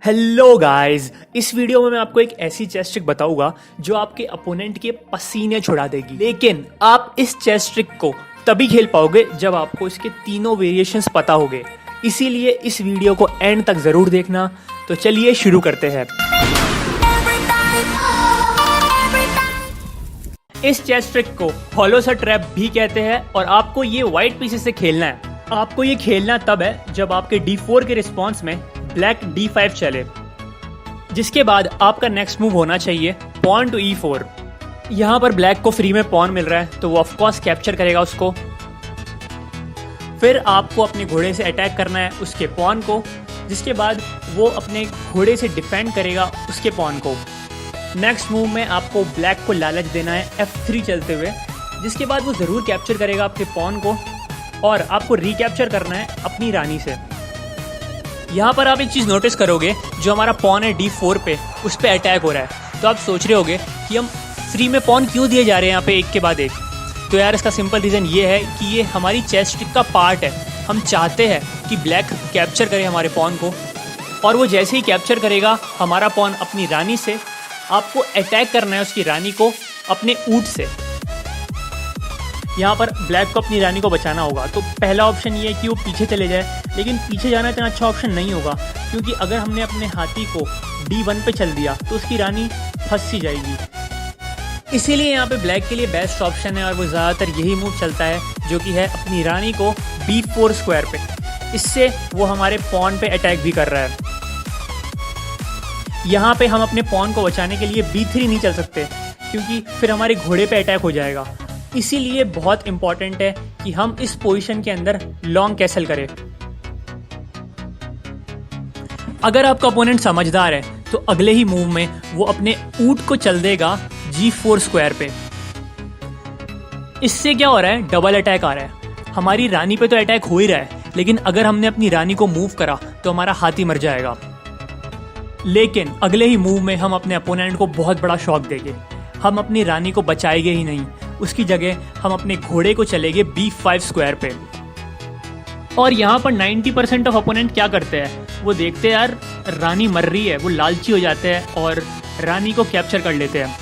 Hello guys, इस video में मैं आपको एक ऐसी चेस ट्रिक बताऊंगा जो आपके अपोनेंट के पसीने छुड़ा देगी। लेकिन आप इस चेस ट्रिक को तभी खेल पाओगे जब आपको इसके तीनों वेरिएशंस पता होंगे। इसीलिए इस वीडियो को एंड तक जरूर देखना। तो चलिए शुरू करते हैं। इस चेस ट्रिक को हॉलो सा ट्रैप भी कहते हैं और आपको ये व्हाइट पीसेस से खेलना है। आपको ये खेलना तब है जब आपके d4 के रिस्पॉन्स में ब्लैक d5 चले, जिसके बाद आपका नेक्स्ट मूव होना चाहिए पॉन टू e4। यहाँ पर ब्लैक को फ्री में पॉन मिल रहा है तो वो ऑफकोर्स कैप्चर करेगा उसको। फिर आपको अपने घोड़े से अटैक करना है उसके पॉन को, जिसके बाद वो अपने घोड़े से डिफेंड करेगा उसके पॉन को। नेक्स्ट मूव में आपको ब्लैक को लालच देना है f3 चलते हुए, जिसके बाद वो ज़रूर कैप्चर करेगा आपके पॉन को और आपको रिकैप्चर करना है अपनी रानी से। यहाँ पर आप एक चीज़ नोटिस करोगे, जो हमारा पॉन है d4 पे, उस पर अटैक हो रहा है। तो आप सोच रहे होगे कि हम फ्री में पॉन क्यों दिए जा रहे हैं यहाँ पे एक के बाद एक। तो यार इसका सिंपल रीज़न ये है कि ये हमारी चेस ट्रिक का पार्ट है। हम चाहते हैं कि ब्लैक कैप्चर करे हमारे पॉन को, और वो जैसे ही कैप्चर करेगा हमारा पॉन अपनी रानी से, आपको अटैक करना है उसकी रानी को अपने ऊँट से। यहाँ पर ब्लैक को अपनी रानी को बचाना होगा। तो पहला ऑप्शन ये है कि वो पीछे चले जाए, लेकिन पीछे जाना इतना अच्छा ऑप्शन नहीं होगा, क्योंकि अगर हमने अपने हाथी को d1 पे चल दिया तो उसकी रानी फंस सी जाएगी। इसीलिए यहाँ पे ब्लैक के लिए बेस्ट ऑप्शन है और वो ज़्यादातर यही मूव चलता है, जो कि है अपनी रानी को b4 स्क्वायर पे। इससे वो हमारे पॉन पे अटैक भी कर रहा है। यहाँ पे हम अपने पॉन को बचाने के लिए b3 नहीं चल सकते, क्योंकि फिर हमारे घोड़े पे अटैक हो जाएगा। इसीलिए बहुत इंपॉर्टेंट है कि हम इस पोजीशन के अंदर लॉन्ग कैसल करें। अगर आपका अपोनेंट समझदार है तो अगले ही मूव में वो अपने ऊंट को चल देगा g4 स्क्वायर पे। इससे क्या हो रहा है, डबल अटैक आ रहा है। हमारी रानी पे तो अटैक हो ही रहा है, लेकिन अगर हमने अपनी रानी को मूव करा तो हमारा हाथी मर जाएगा। लेकिन अगले ही मूव में हम अपने अपोनेंट को बहुत बड़ा शॉक देंगे। हम अपनी रानी को बचाएंगे ही नहीं, उसकी जगह हम अपने घोड़े को चलेंगे b5 स्क्वायर पे। और यहाँ पर 90% ऑफ अपोनेंट क्या करते हैं, वो देखते हैं यार रानी मर रही है, वो लालची हो जाते हैं और रानी को कैप्चर कर लेते हैं।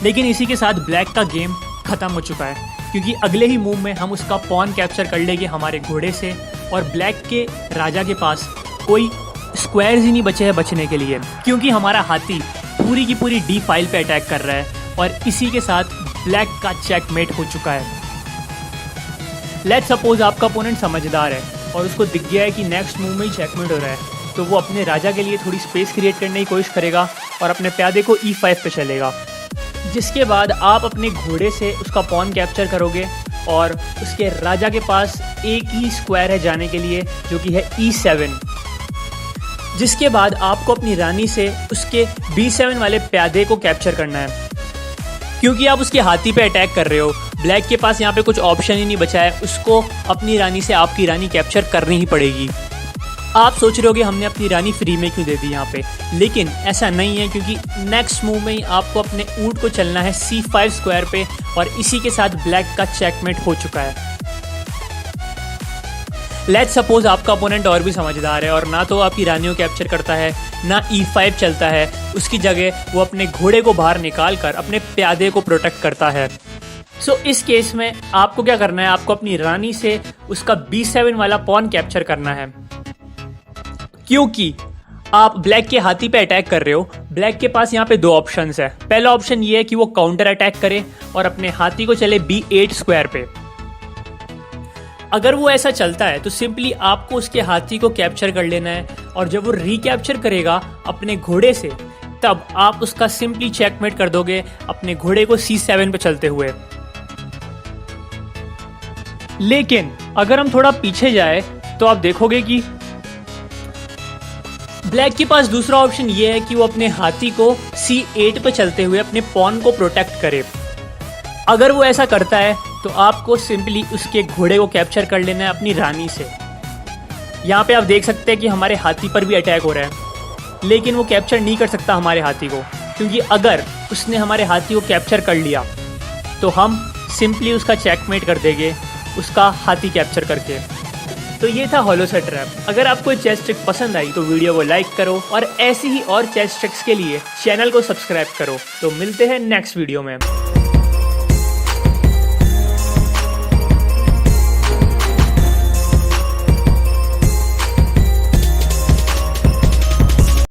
लेकिन इसी के साथ ब्लैक का गेम खत्म हो चुका है, क्योंकि अगले ही मूव में हम उसका पॉन कैप्चर कर लेंगे हमारे घोड़े से, और ब्लैक के राजा के पास कोई स्क्वायर्स ही नहीं बचे हैं बचने के लिए, क्योंकि हमारा हाथी पूरी की पूरी d5 पे अटैक कर रहा है। और इसी के साथ ब्लैक का चेकमेट हो चुका है। लेट्स सपोज आपका अपोनेंट समझदार है और उसको दिख गया है कि नेक्स्ट मूव में ही चेकमेट हो रहा है, तो वो अपने राजा के लिए थोड़ी स्पेस क्रिएट करने की कोशिश करेगा और अपने प्यादे को e5 पे चलेगा, जिसके बाद आप अपने घोड़े से उसका पॉन कैप्चर करोगे और उसके राजा के पास एक ही स्क्वायर है जाने के लिए, जो कि है e7। जिसके बाद आपको अपनी रानी से उसके b7 वाले प्यादे को कैप्चर करना है, क्योंकि आप उसके हाथी पे अटैक कर रहे हो। ब्लैक के पास यहाँ पे कुछ ऑप्शन ही नहीं बचा है, उसको अपनी रानी से आपकी रानी कैप्चर करनी ही पड़ेगी। आप सोच रहे होगे हमने अपनी रानी फ्री में क्यों दे दी यहाँ पे, लेकिन ऐसा नहीं है, क्योंकि नेक्स्ट मूव में ही आपको अपने ऊंट को चलना है c5 स्क्वायर पे, और इसी के साथ ब्लैक का चेकमेट हो चुका है। लेट्स सपोज आपका अपोनेंट और भी समझदार है और ना तो आपकी रानी को कैप्चर करता है, ना e5 चलता है, उसकी जगह वो अपने घोड़े को बाहर निकाल कर अपने प्यादे को प्रोटेक्ट करता है। सो इस केस में आपको क्या करना है, आपको अपनी रानी से उसका b7 वाला पॉन कैप्चर करना है, क्योंकि आप ब्लैक के हाथी पे अटैक कर रहे हो। ब्लैक के पास यहाँ पे दो ऑप्शंस है। पहला ऑप्शन ये है कि वो काउंटर अटैक करे और अपने हाथी को चले b8 स्क्वायर पे। अगर वो ऐसा चलता है तो सिंपली आपको उसके हाथी को कैप्चर कर लेना है, और जब वो रिकैप्चर करेगा अपने घोड़े से, तब आप उसका सिंपली चेकमेट कर दोगे अपने घोड़े को c7 पे चलते हुए। लेकिन अगर हम थोड़ा पीछे जाए तो आप देखोगे कि ब्लैक के पास दूसरा ऑप्शन ये है कि वो अपने हाथी को c8 पे चलते हुए अपने पॉन को प्रोटेक्ट करे। अगर वो ऐसा करता है तो आपको सिंपली उसके घोड़े को कैप्चर कर लेना है अपनी रानी से। यहाँ पे आप देख सकते हैं कि हमारे हाथी पर भी अटैक हो रहा है, लेकिन वो कैप्चर नहीं कर सकता हमारे हाथी को, क्योंकि अगर उसने हमारे हाथी को कैप्चर कर लिया तो हम सिंपली उसका चेकमेट कर देंगे उसका हाथी कैप्चर करके। तो ये था होलो सेट ट्रैप। अगर आपको चेस ट्रिक पसंद आई तो वीडियो को लाइक करो और ऐसी ही और चेस ट्रिक्स के लिए चैनल को सब्सक्राइब करो। तो मिलते हैं नेक्स्ट वीडियो में।